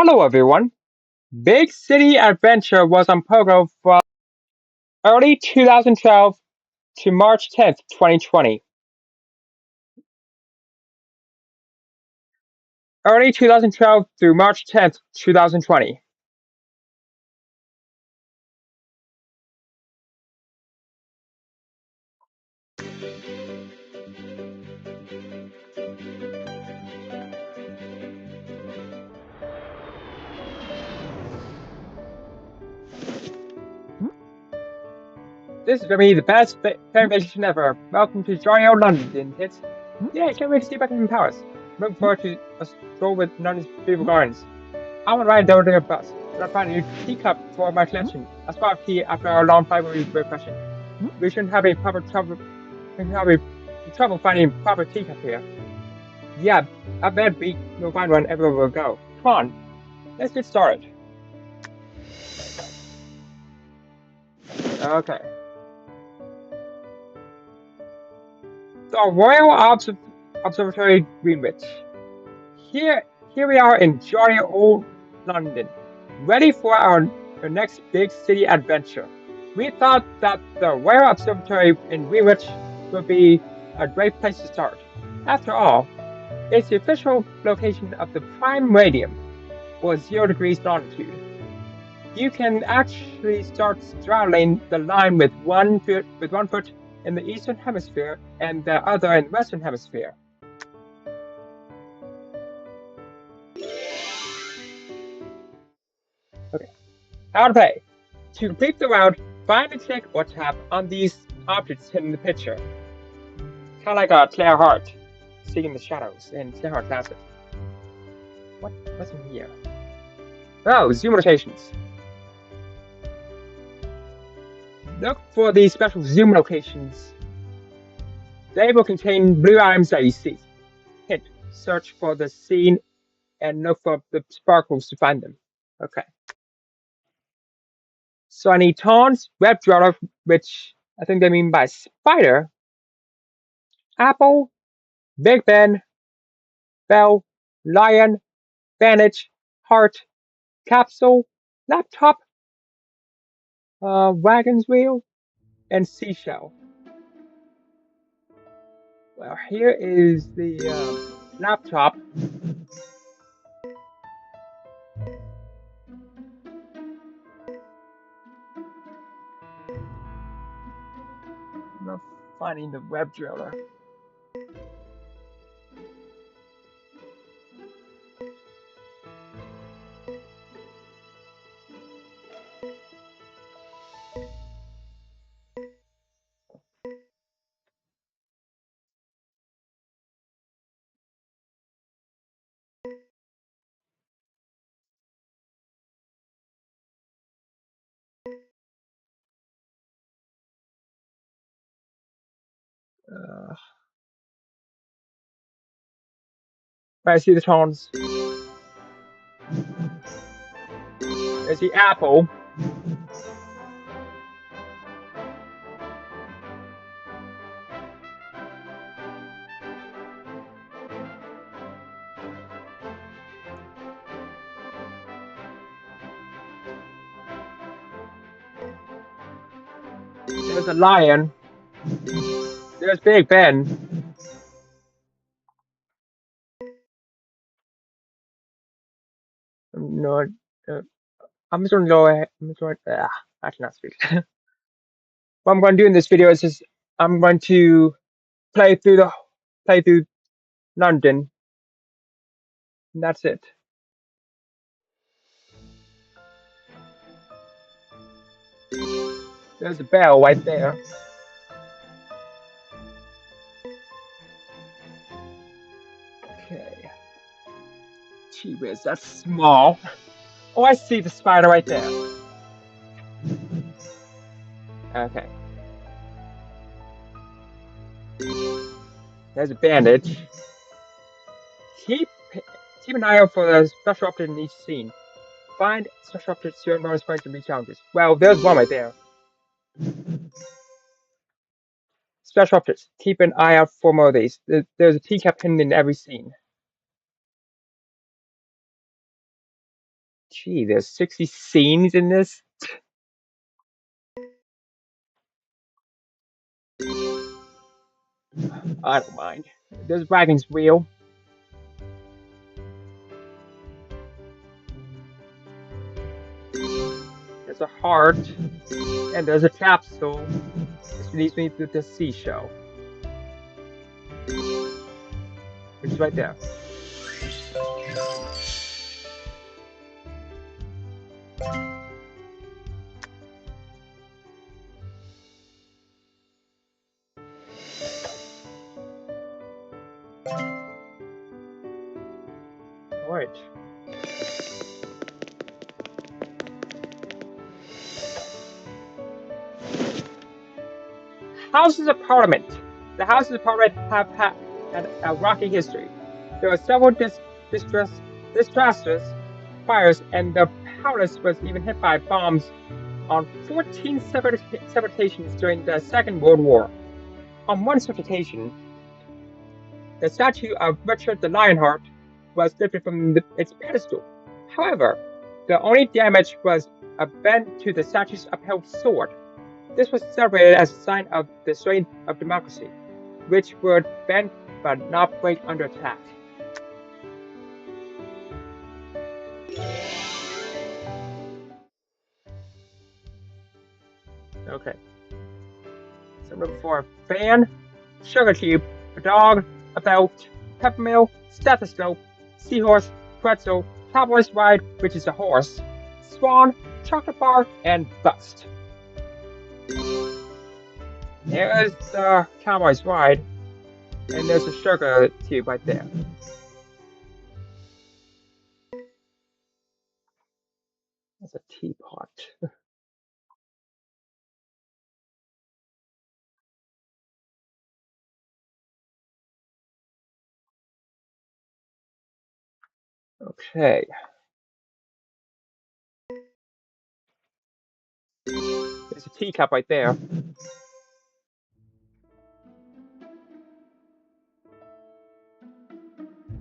Hello everyone. Big City Adventure was on Pogo from early 2012 to March 10th, 2020. Early 2012 through March 10th, 2020. This is gonna be the best fan vacation ever. Welcome to jolly old London, kids. Yeah, can't wait to see Buckingham Palace. Looking forward to a stroll with London's beautiful gardens. I want to ride down the bus, but I find a new teacup for my collection. A spot of tea after our long fight will be refreshing. We shouldn't have any proper trouble. We shouldn't have any trouble finding proper teacup here. Yeah, I bet we'll find one everywhere we'll go. Come on, let's get started. Okay. The Royal Observatory, Greenwich. Here we are in jolly old London, ready for our next big city adventure. We thought that the Royal Observatory in Greenwich would be a great place to start. After all, it's the official location of the prime meridian, or 0 degrees longitude. You can actually start straddling the line with one foot in the eastern hemisphere and the other in the western hemisphere. Okay, how to play. To complete the round, find and click or tap on these objects hidden in the picture. Kind of like a Claire Hart, seeing the shadows in Claire Hart Classic. What's in here? Oh, zoom rotations. Look for these special zoom locations. They will contain blue items that you see. Hint, search for the scene and look for the sparkles to find them. Okay. So I need Tons, Web Dweller, which I think they mean by spider, Apple, Big Ben, Bell, Lion, Vantage, Heart, Capsule, Laptop, Wagon's Wheel, and Seashell. Well, here is the laptop. I'm not finding the web driller. Uh, I see the Tons. There's the Apple. There's a Lion. There's Big Ben. No, I'm just going to go ahead. I cannot speak. What I'm going to do in this video is just I'm going to play through the play through London. And that's it. There's a bell right there. Okay. Gee whiz, that's small. Oh, I see the spider right there. Okay. There's a bandage. Keep keep an eye out for the special object in each scene. Find special objects during bonus points and reach challenges. Well, there's one right there. Special objects. Keep an eye out for more of these. There's a teacup hidden in every scene. Gee, there's 60 scenes in this. I don't mind. This wagon's wheel. There's a heart. And there's a capsule. This leads me to the seashell. Which is right there. Alright. Houses of Parliament. The Houses of Parliament have had a rocky history. There were several disastrous fires, and the palace was even hit by bombs on 14 separate occasions during the Second World War. On one such occasion, the statue of Richard the Lionheart was lifted from its pedestal. However, the only damage was a bend to the statue's upheld sword. This was celebrated as a sign of the strength of democracy, which would bend but not break under attack. Okay, so I'm looking for a fan, sugar cube, a dog, a belt, peppermill, stethoscope, seahorse, pretzel, cowboy's ride, which is a horse, swan, chocolate bar, and bust. There's the cowboy's ride, and there's a sugar cube right there. That's a teapot. Okay. There's a teacup right there.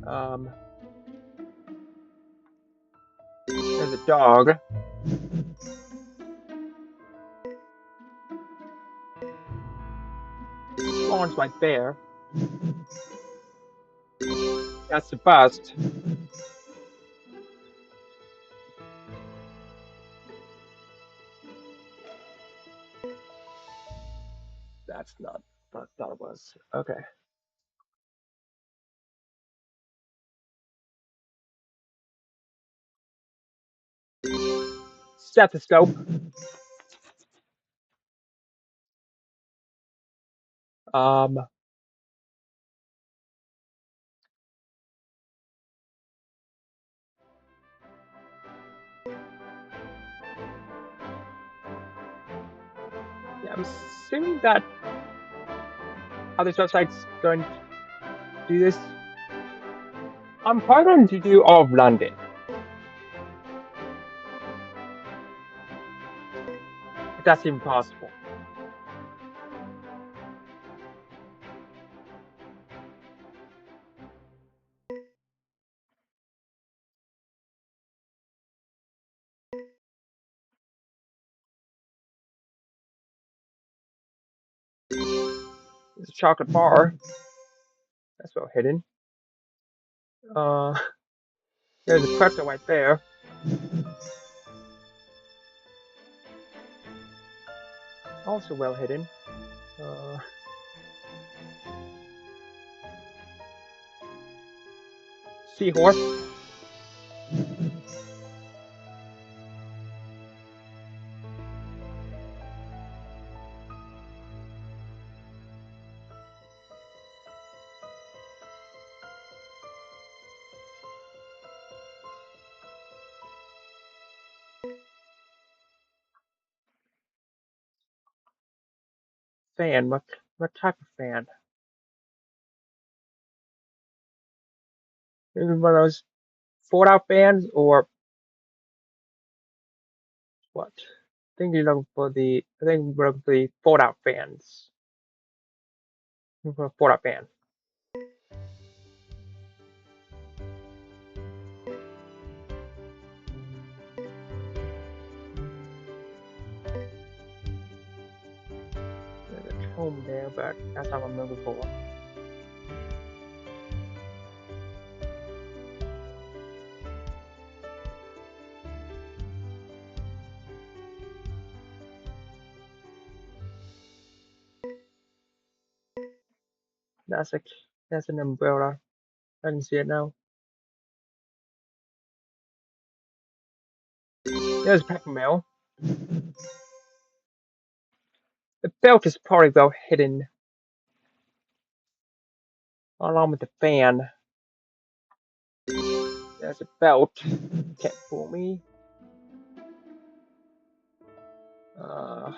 Um, there's a dog. Swan's right there. That's the bust. That's not what I thought it was. Okay. Stethoscope. Um, yeah, I'm assuming that other websites going to do this. I'm probably going to do all of London. If that's even possible. There's a chocolate bar. That's well hidden. Uh, there's a pretzel right there. Also well hidden. Uh, seahorse. Fan. What type of fan? Maybe one of those fold out fans or what? I think you're looking for the. I think we're looking for the fold out fans. Looking for a fold out fan. home there, but last time I'm looking for. That's a that's an umbrella. I can see it now. There's paper mail. The belt is probably well hidden along with the fan. There's a belt. Can't fool me. Uh,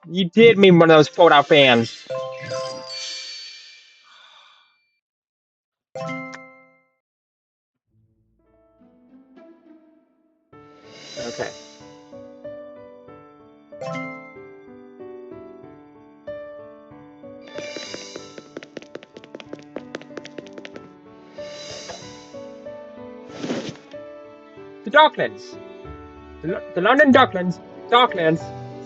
you did mean one of those fold-out fans. Okay. The Docklands. The London Docklands,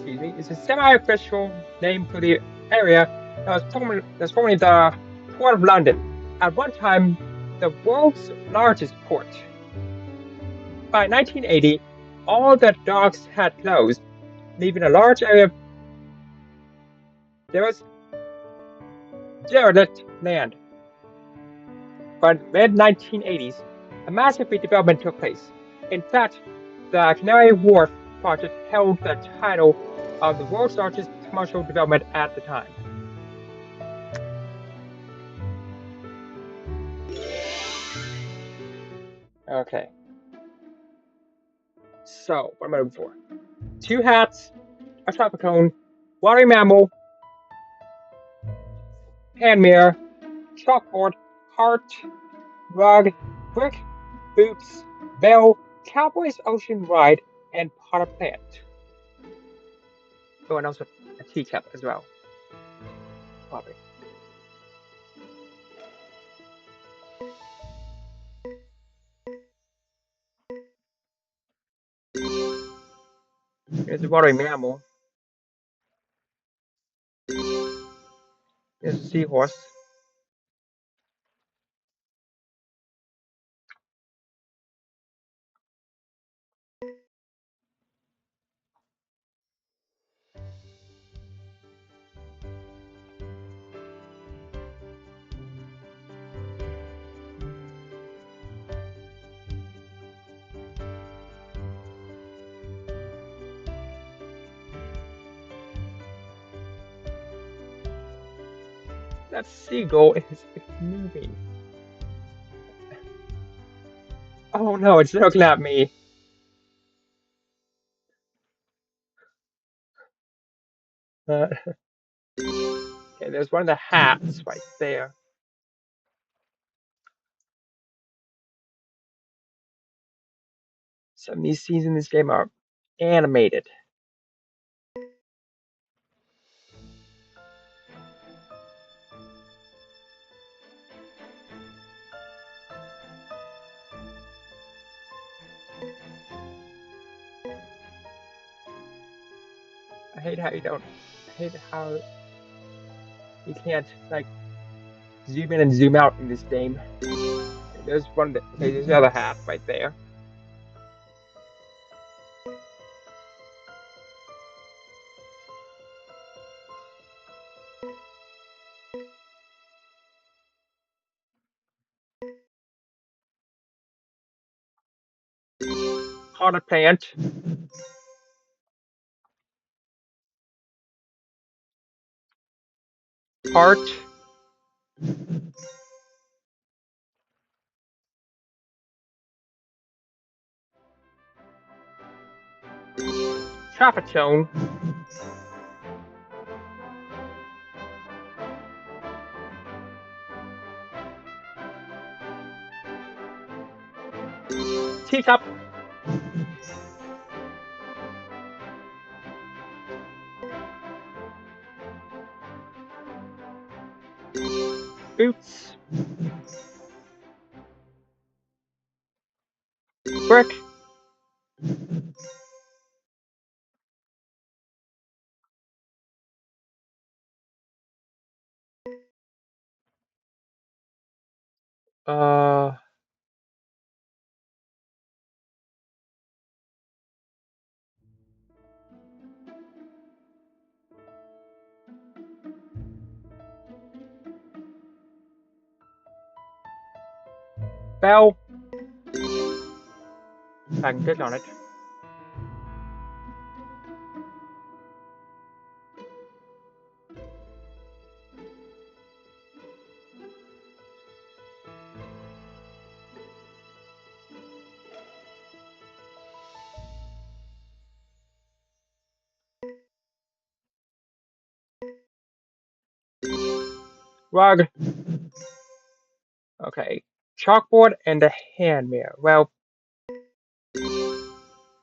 excuse me, is a semi-official name for the area that's formerly the Port of London. At one time, the world's largest port. By 1980, all the docks had closed, leaving a large area of there was derelict land. By the mid-1980s, a massive redevelopment took place. In fact, the Canary Wharf project held the title of the world's largest commercial development at the time. Okay, so what am I looking for? Two hats, a traffic cone, water mammal, hand mirror, chalkboard, heart, rug, brick, boots, bell, Cowboys Ocean Ride, and potted plant. Oh, and also a teacup as well. Probably. Here's a water mammal. Here's a seahorse. That seagull is moving. Oh no, it's looking at me. Uh, okay, there's one of the hats right there. Some of these scenes in this game are animated. I hate how you don't. I hate how you can't like zoom in and zoom out in this game. There's one. Okay, there's the other hat right there. Potted plant. Heart. Traffic zone. Teacup. Boots. Brick. Uh, Bell. I can click on it. Rug. Okay. Chalkboard and the hand mirror. Well,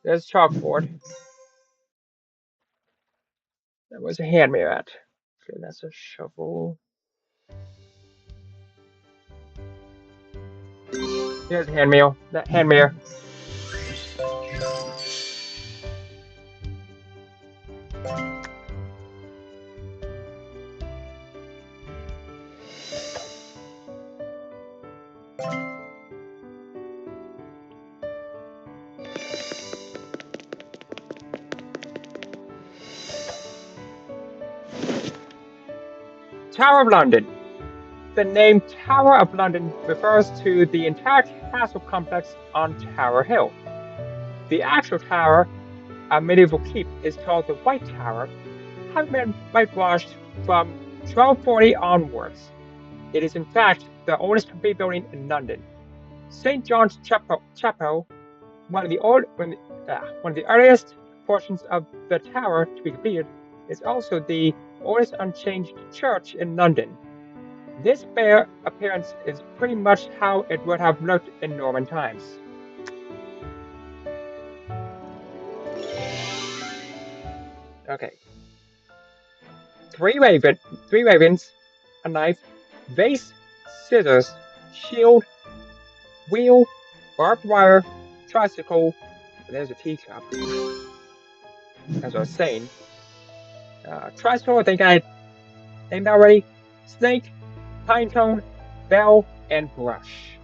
there's chalkboard. Where's the hand mirror at? Okay, that's a shovel. Here's the hand mirror. That hand mirror. Tower of London. The name Tower of London refers to the entire castle complex on Tower Hill. The actual tower, a medieval keep, is called the White Tower, having been whitewashed from 1240 onwards. It is in fact the oldest complete building in London. St. John's Chapel, one of the earliest portions of the tower to be completed, is also the oldest unchanged church in London. This bare appearance is pretty much how it would have looked in Norman times. Okay. Three ravens, a knife, vase, scissors, shield, wheel, barbed wire, tricycle. There's a teacup, as I was saying. Tricycle, I think I named already. Snake, pine cone, bell, and brush.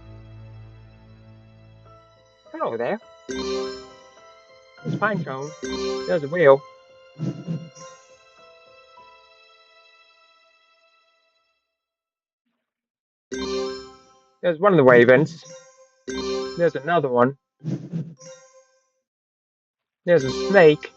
Hello there. There's pine cone. There's a wheel. There's one of the ravens. There's another one. There's a snake.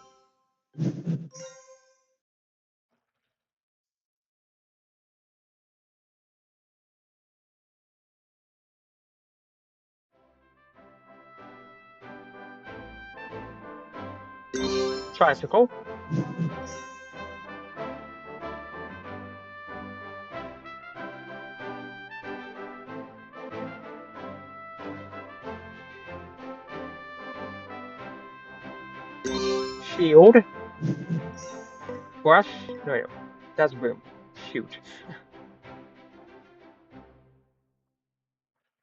Tricycle. Shield. Brush. No, that's broom. Shoot.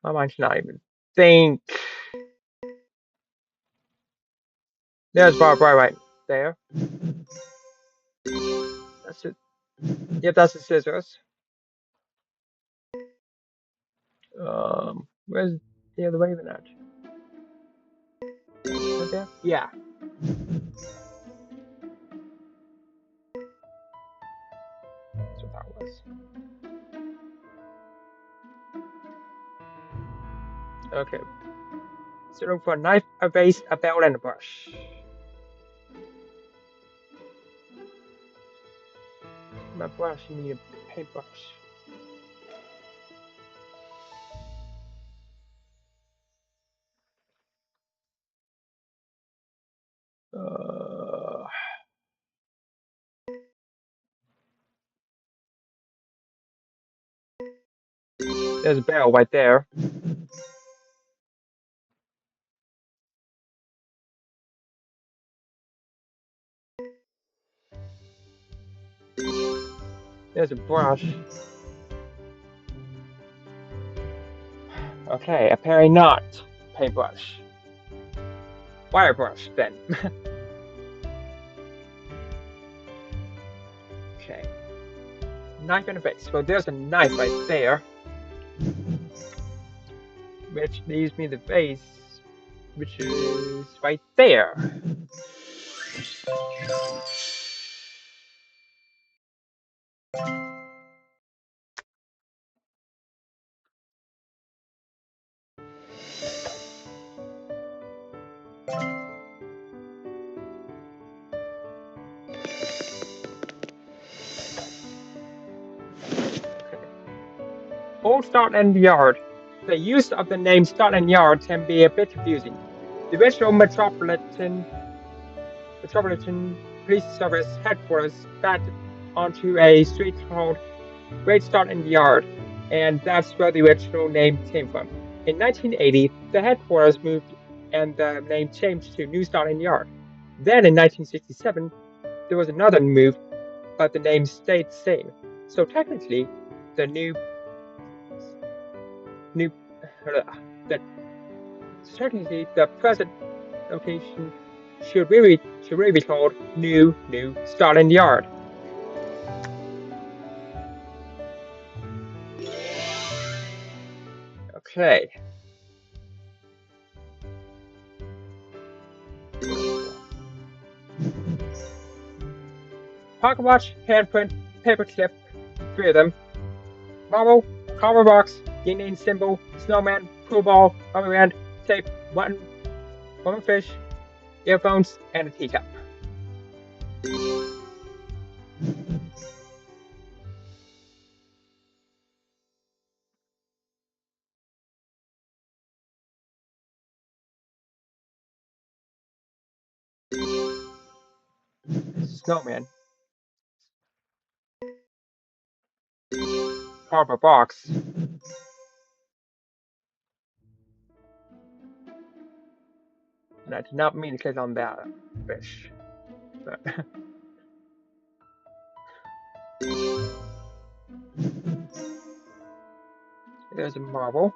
My mind's not even think. There's barbed wire right there. That's it. Yep, that's the scissors. Where's the other raven at? Right there? Yeah. That's what that was. Okay. So look for a knife, a vase, a bell, and a brush. My brush, you need a paintbrush. There's a bell right there. There's a brush. Okay, apparently not paintbrush. Wire brush, then. Okay. Knife and a vase. Well, there's a knife right there. Which leaves me the vase, which is right there. Old Scotland Yard. The use of the name Scotland Yard can be a bit confusing. The original Metropolitan Police Service headquarters backed onto a street called Great Scotland Yard, and that's where the original name came from. In 1980, the headquarters moved and the name changed to New Scotland Yard. Then in 1967, there was another move, but the name stayed the same. So technically, the new the technically the present location should really be called New Scotland Yard. Okay. Pocket watch, handprint, paperclip, three of them. Marble, copper box, yin symbol, snowman, pool ball, rubber band, tape, one fish, earphones, and a teacup. Snowman. Copper box. And I did not mean to click on that fish. But there's a marble.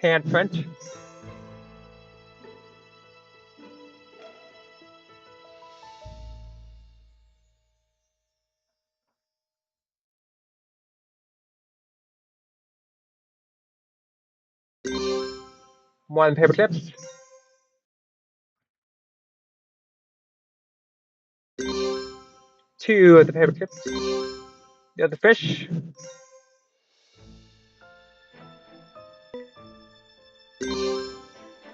Handprint. One paper clips. Two of the paper clips. The other fish.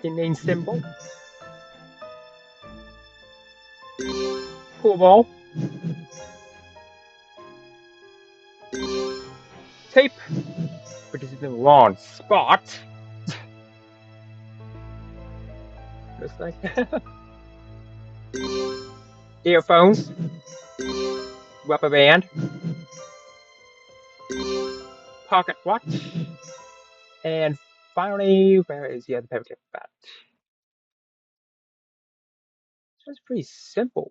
Yin symbol. Pool ball. Tape, which is in the wrong spot. Looks like. Earphones. Rubber band. Pocket watch. And finally, where is the other paperclip at? It's pretty simple.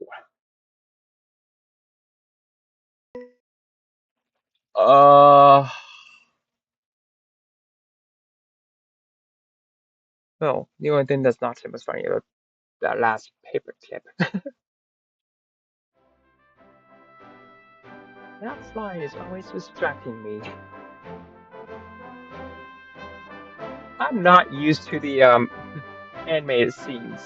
Well, the only thing that's not simple is funny about that last paperclip. That fly is always distracting me. I'm not used to the animated scenes.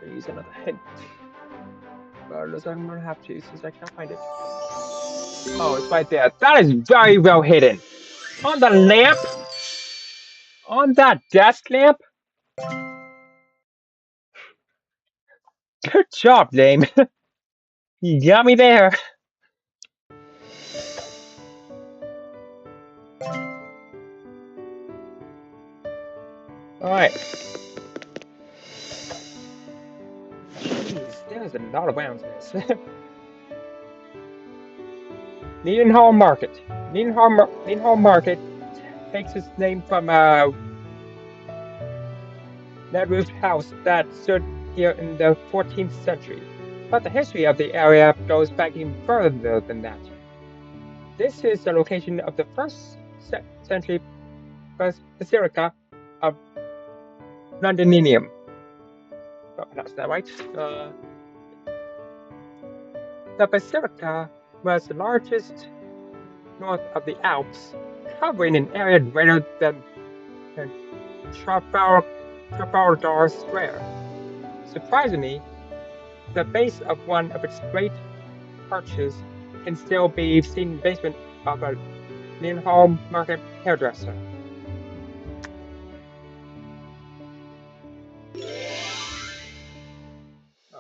use another hint. But I'm gonna have to since I can't find it. Oh, it's right there. That is very well hidden. On the lamp? On that desk lamp? Good job, Lame. You got me there. Alright. Jeez, there's a lot of rounds in this. Needham Market. Needham Market takes its name from a net-roofed house that stood here in the 14th century. But the history of the area goes back even further than that. This is the location of the first century basilica of Londinium. Oh, that's that right. The basilica was the largest north of the Alps, covering an area greater than Trafalgar Square. Surprisingly, the base of one of its great arches can still be seen in the basement of a Needham Market hairdresser.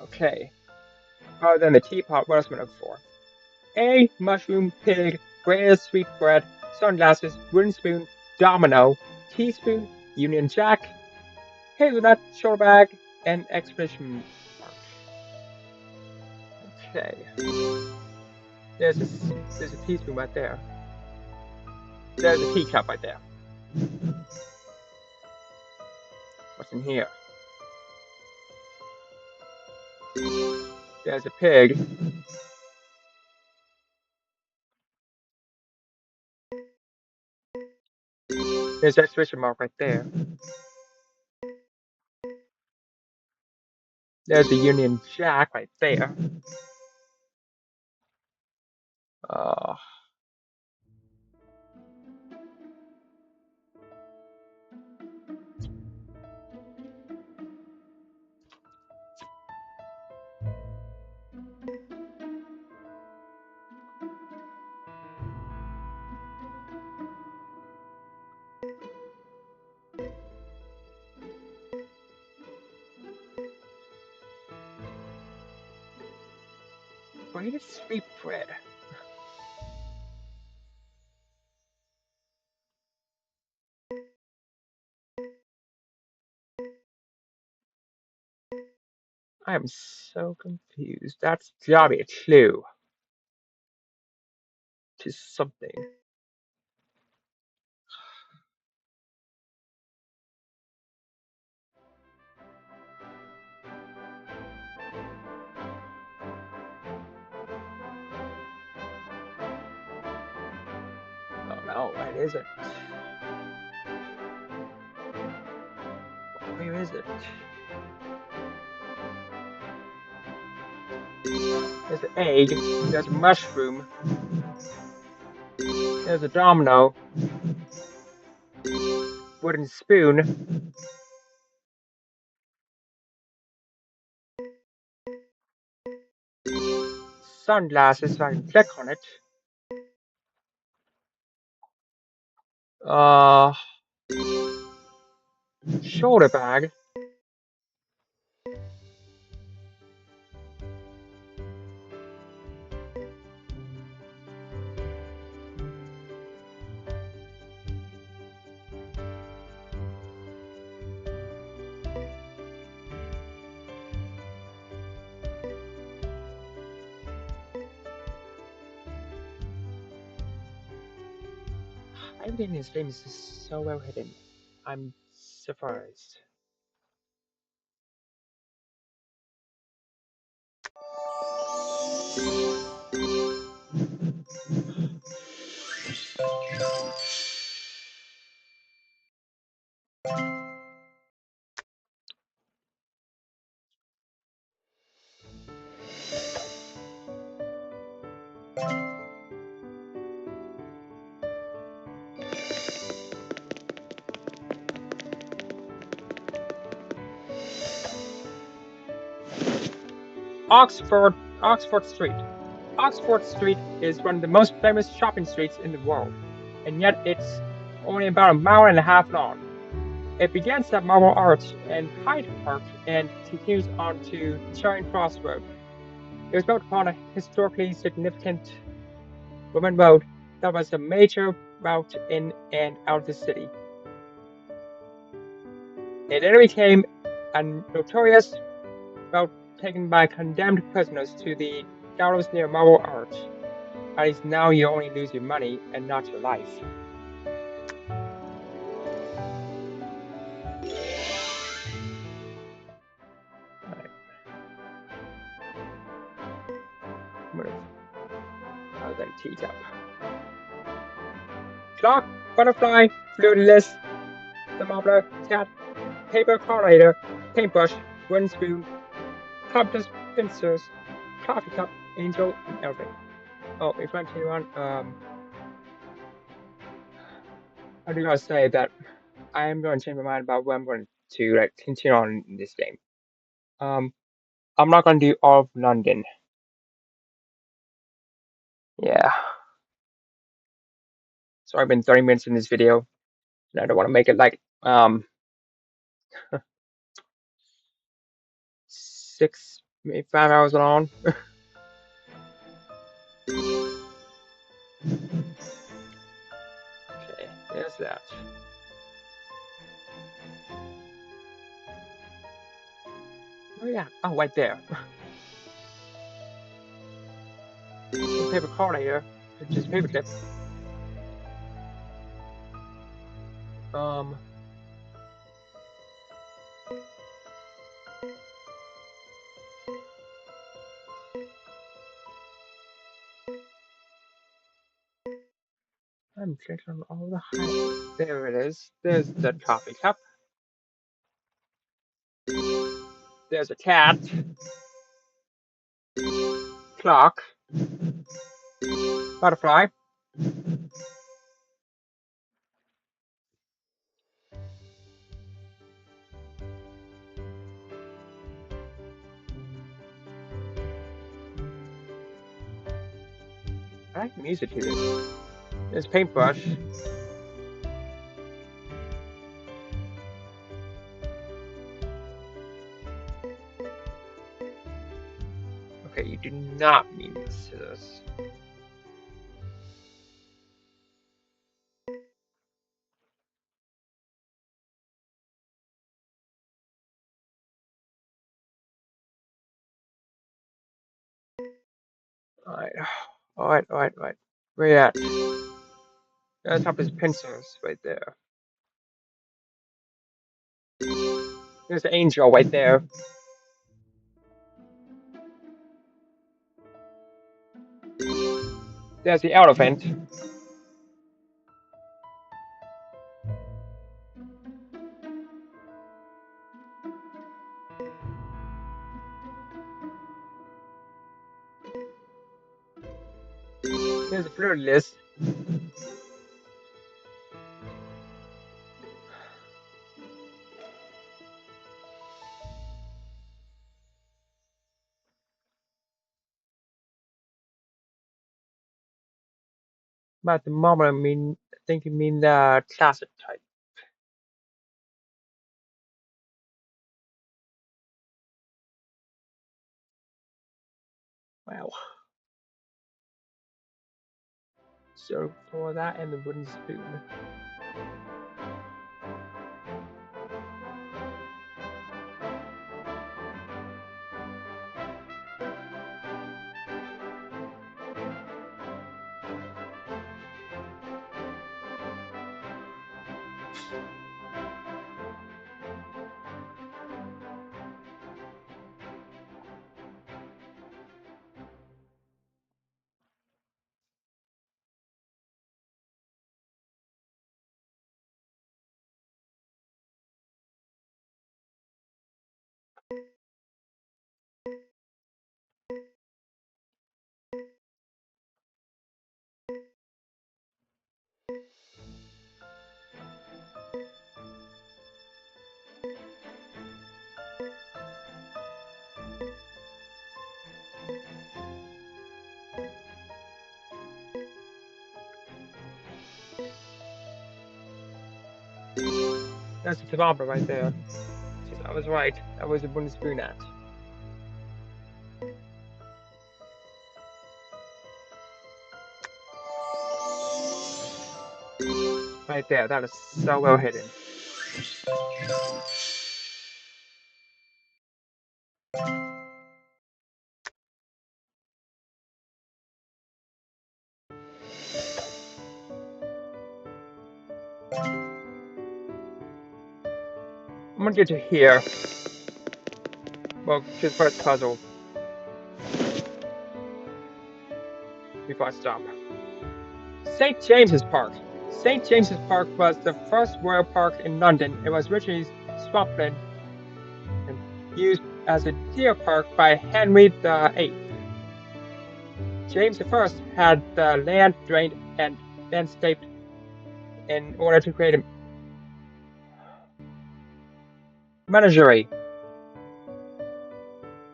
Okay. Other than the teapot, what else am I looking for? Egg, mushroom, pig, Grey's sweetbread, sunglasses, wooden spoon, domino, teaspoon, Union Jack, hazelnut, shoulder bag, and exclamation mark. Okay. There's a teaspoon right there. There's a teacup right there. What's in here? There's a pig. There's an exclamation mark right there. There's a Union Jack right there. Uh, Greatest sweetbread. I am so confused. That's gotta be a clue to something. Oh no, it isn't. Where is it? There's an egg. There's a mushroom. There's a domino. Wooden spoon. Sunglasses, so I can click on it. Uh, Shoulder bag. Everything in this game is just so well hidden. I'm surprised. Oxford Street. Oxford Street is one of the most famous shopping streets in the world, and yet it's only about a mile and a half long. It begins at Marble Arch and Hyde Park and continues on to Charing Cross Road. It was built upon a historically significant Roman road that was a major route in and out of the city. It later became a notorious route taken by condemned prisoners to the gallows near Marble Arch. At least now you only lose your money and not your life. Alright, move. Other than teacup. Clock, butterfly, fluteless, thermometer, cat, paper coronator, paintbrush, wooden spoon, compass, pincers, coffee cup, angel, and elephant. Oh, if I continue on, I do gotta say that I am going to change my mind about what I'm going to like continue on in this game. Um, I'm not going to do all of London. Yeah, so I've been 30 minutes in this video, and I don't want to make it like 6, maybe 5 hours long. Okay, there's that. Oh yeah, oh right there. Paper corner just paper clip. Um, I'm clicking on all the height. There it is. There's the coffee cup. There's a cat. Clock. Butterfly. I like the music to this. There's paintbrush. Okay, you do not mean the scissors. Alright, alright. Where you at? There's top his pincers right there. There's the angel right there. There's the elephant. There's the fleur list. But the moment I think you mean the classic type. Wow. So for that and the wooden spoon. That's the thermometer right there. Jeez, I was right. That was a wooden spoon at. Right there. That is so well hidden. I'm gonna get to here. Well, to the first puzzle. Before I stop. St. James's Park. St. James's Park was the first royal park in London. It was originally swampland and used as a deer park by Henry VIII. James I had the land drained and landscaped in order to create a menagerie.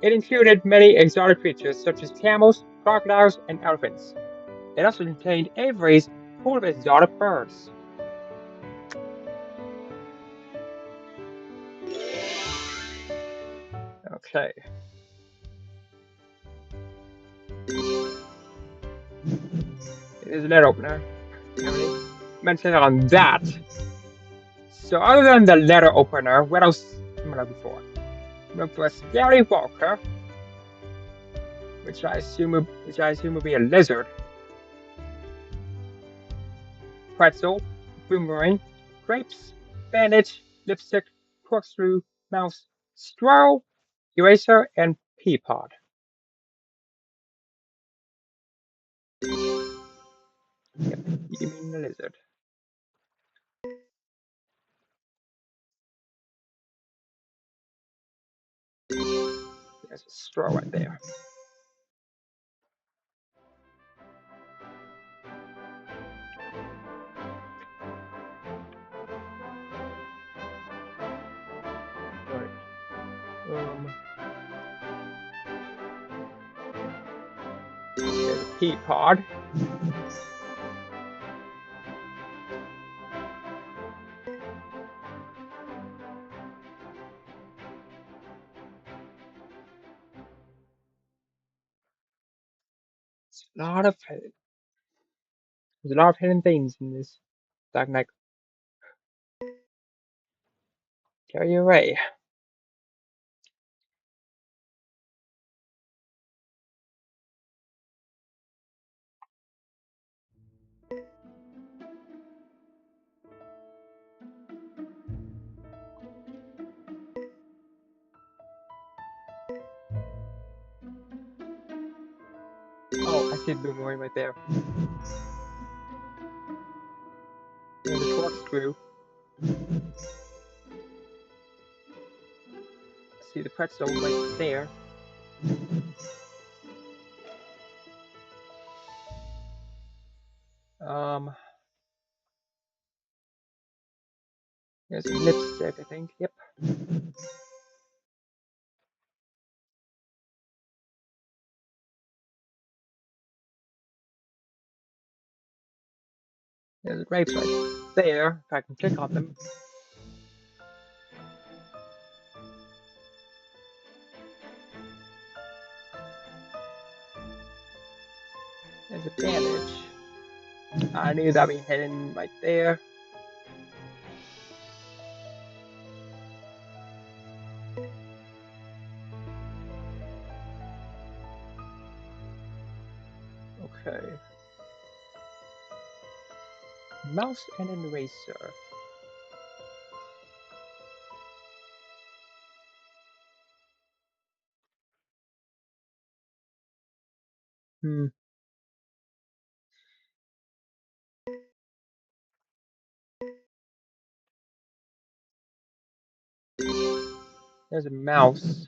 It included many exotic creatures such as camels, crocodiles, and elephants. It also contained aviaries full of exotic birds. Okay. It is a letter opener. Mention on that. So other than the letter opener, what else am I looking for? I'm looking for a scary walker, which I assume will be a lizard. Pretzel, boomerang, grapes, bandage, lipstick, corkscrew, mouse, straw, eraser, and pea pod. Yep, you mean the lizard. There's a straw right there. Right. There's a pea pod. There's a lot of hidden things in this Dark Knight. Carry away. Oh, I see the boomerang right there. There's a corkscrew. I see the pretzel right there. There's a lipstick, I think. Yep. There's grapes right there. If I can click on them. There's a bandage. I knew that'd be hidden right there. Okay. Mouse and an eraser. Hmm. There's a mouse.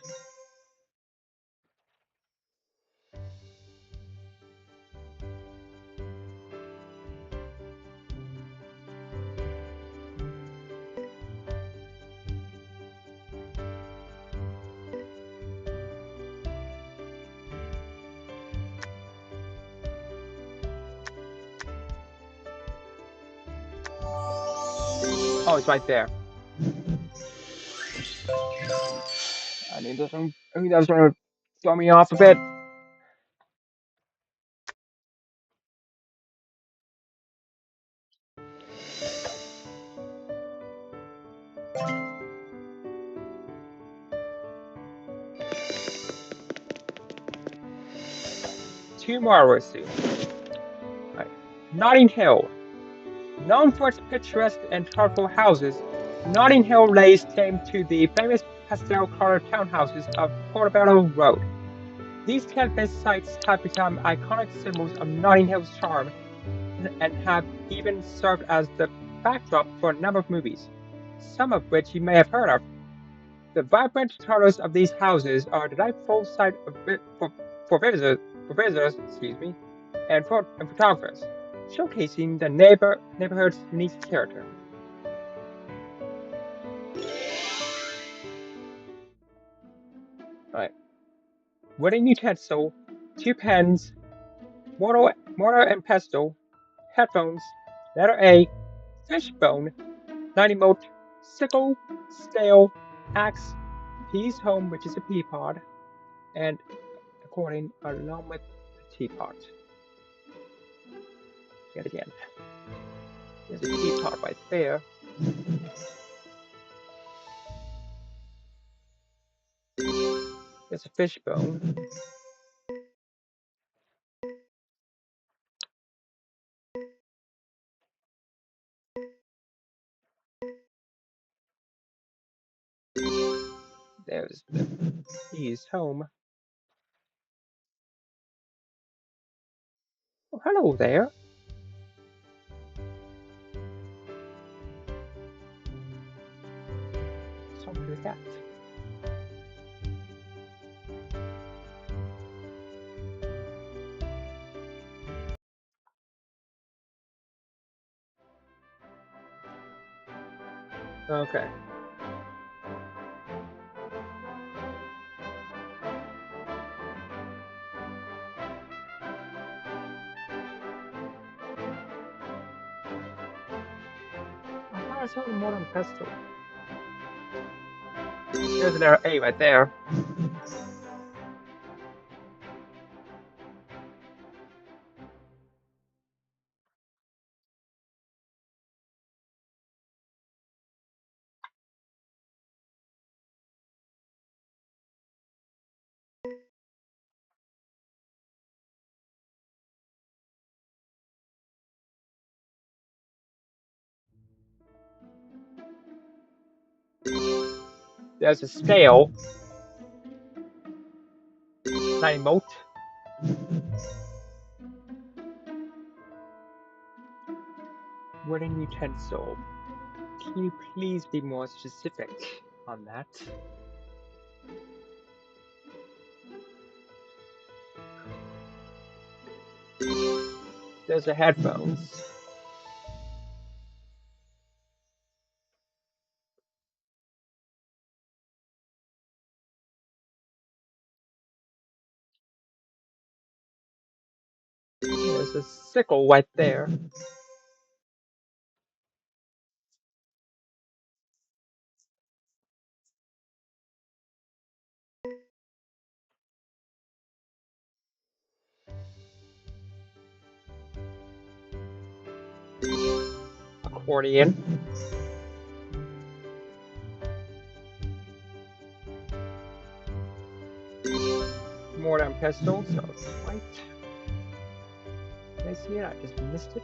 Oh, it's right there. I think that's gonna throw me off a bit. Two more words soon. Right. Notting Hill. Known for its picturesque and colorful houses, Notting Hill lays claim to the famous pastel-colored townhouses of Portobello Road. These campus sites have become iconic symbols of Notting Hill's charm and have even served as the backdrop for a number of movies, some of which you may have heard of. The vibrant colors of these houses are a delightful sight for visitors, and photographers, showcasing the neighborhood's unique character. Right. Wooden utensil, two pens, mortar and pestle, headphones, letter A, fishbone, nighty moat, sickle, scale, axe, peas home, which is a pea pod, and according along with the teapot. Yet again, there's a teapot right there. There's a fishbone. There's the peas home. Oh, hello there. Something like that. Okay. I thought I saw the modern pestle. There's an A right there. There's a scale. Nighty moat. Wooden utensil. Can you please be more specific on that? There's the headphones. There's a sickle right there. Accordion. More than pestle, so it's white. Did I see it? I just missed it.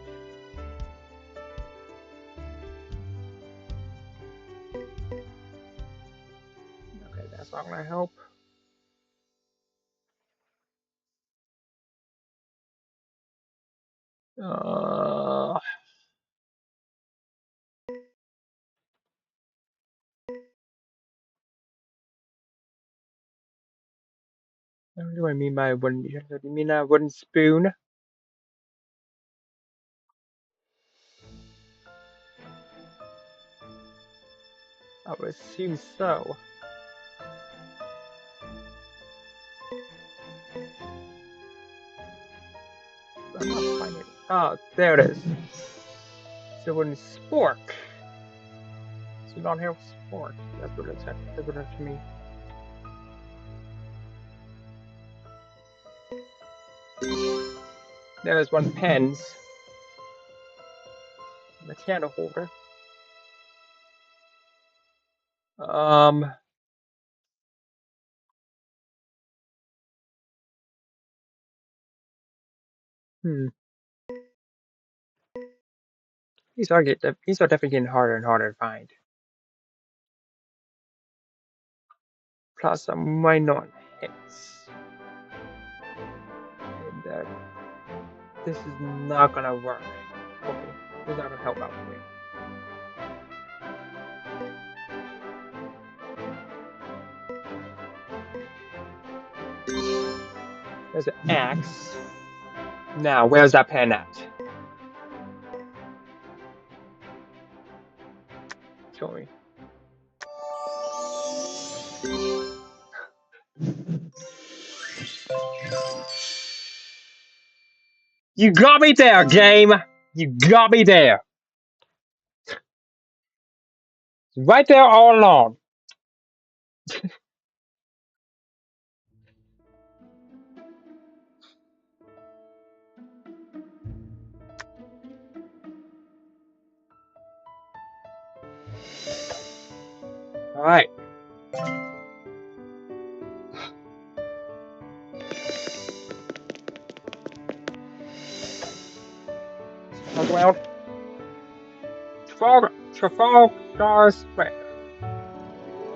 Okay, that's not gonna help. Uh, what do I mean by wooden utensil? Do you mean a wooden spoon? I would assume so. I'm not finding it. Oh, there it is. It's a wooden spork. It's a non-hair spork. That's what it said. That's what it to me. There's one pens. The candle holder. These are definitely getting harder and harder to find. Plus some minor hits. And this is not gonna work for me. This is not gonna help out for me. There's an axe. Now, where's that pen at? Show me. You got me there, game! You got me there! Right there all along. Alright. Look around. Trafalgar Square.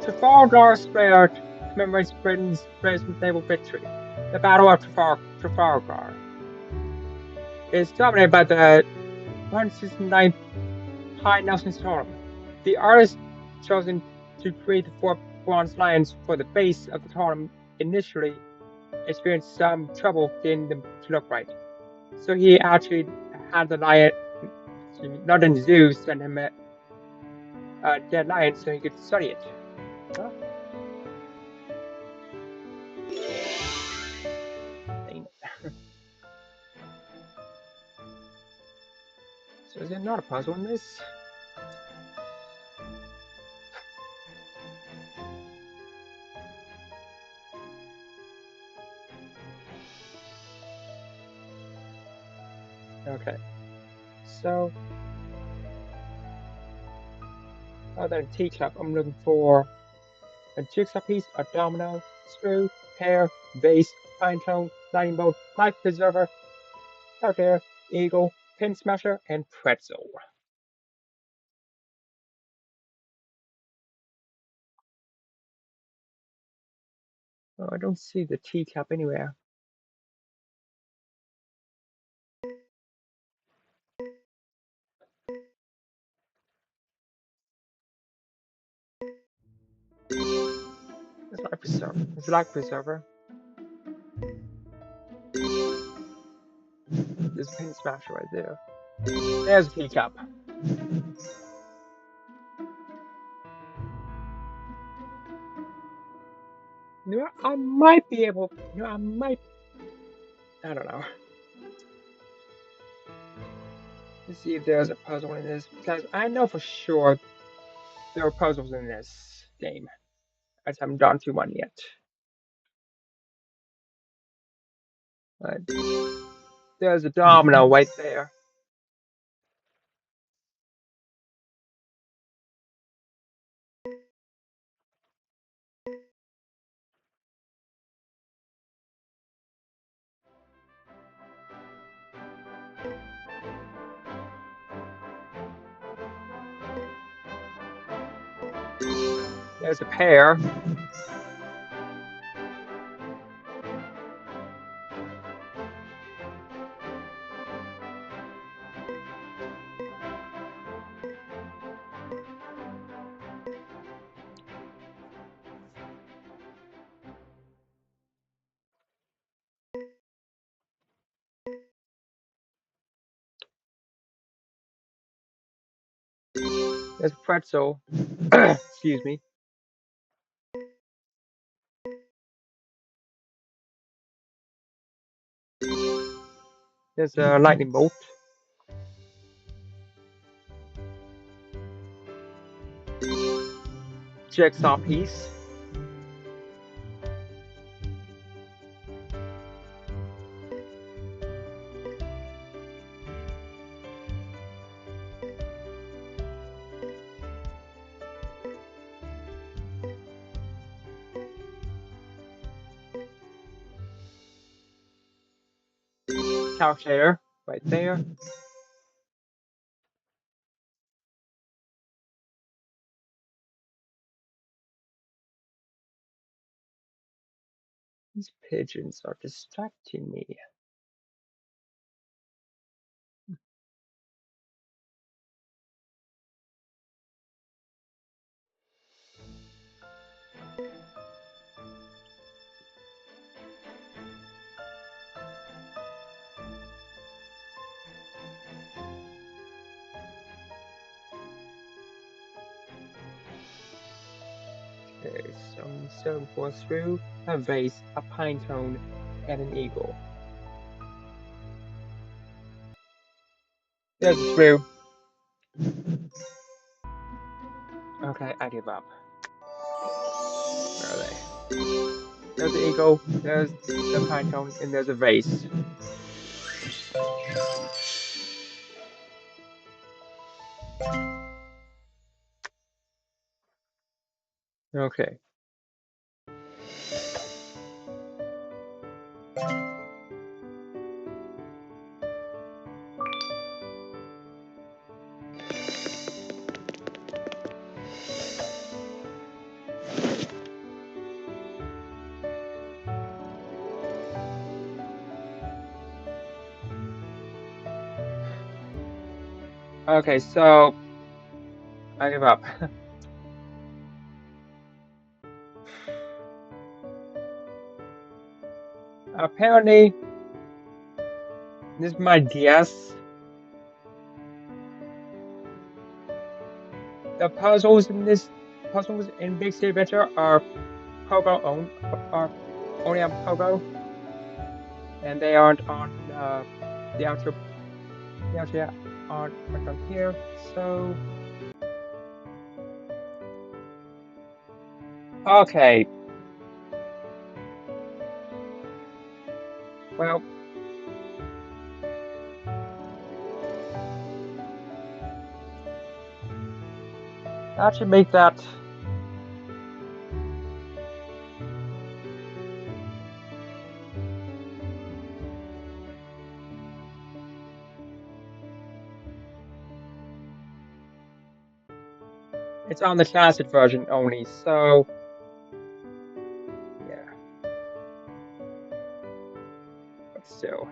Trafalgar Square commemorates Britain's naval victory, the Battle of Trafalgar. It's dominated by the 169th High Nelson's Totem. The artist chosen to create the 4 bronze lions for the base of the totem initially experienced some trouble getting them to look right. So he actually had the lion, London Zoo, send him a dead lion so he could study it. Huh? So is there not a puzzle in this? Okay. So, other than teacup, I'm looking for a jigsaw piece, a domino, screw, pear, vase, pine cone, lightning bolt, life preserver, air, eagle, pin smasher, and pretzel. Oh, I don't see the teacup anywhere. It's life preserver. It's life preserver. There's a pin smasher right there. There's a teacup. You know, I might be able. You know, I might. I don't know. Let's see if there's a puzzle in this, because I know for sure there are puzzles in this game, as I haven't gone through one yet. But there's a domino right there. There's a pear. There's a pretzel. Excuse me. There's a lightning bolt. Jigsaw piece. calculator right there. These pigeons are distracting me. Okay, some goes through a vase, a pine cone, and an eagle. There's a through. Okay, I give up. Where are they? There's the eagle, there's the pine cone, and there's a vase. Okay. Okay, so I give up. Apparently, this is my guess. The puzzles in Big City Adventure are are only on Pogo, and they aren't on the outro. The outro aren't on here. So okay, well, that should make that. It's on the classic version only, so yeah. But still.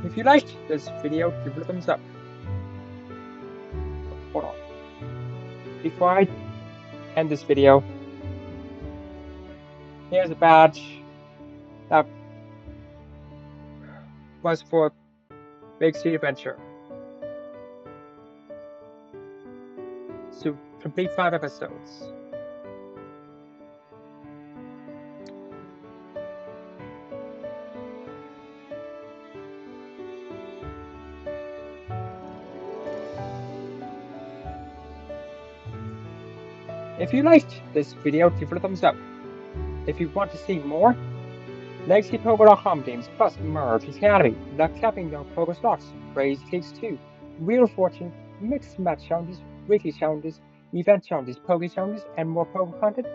If you liked this video, give it a thumbs up. Hold on. Before I end this video, here's a badge that was for Big City Adventure. So complete 5 episodes. If you liked this video, give it a thumbs up. If you want to see more, LegacyPogo.com games plus Merge Academy, The Capping Dog Pogo Slots, Crazy Cakes 2, Wheel of Fortune, Mixed Match Challenges, Weekly Challenges, Event Challenges, Pogo Challenges, and more Pogo content,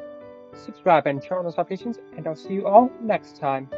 subscribe and turn on notifications, and I'll see you all next time.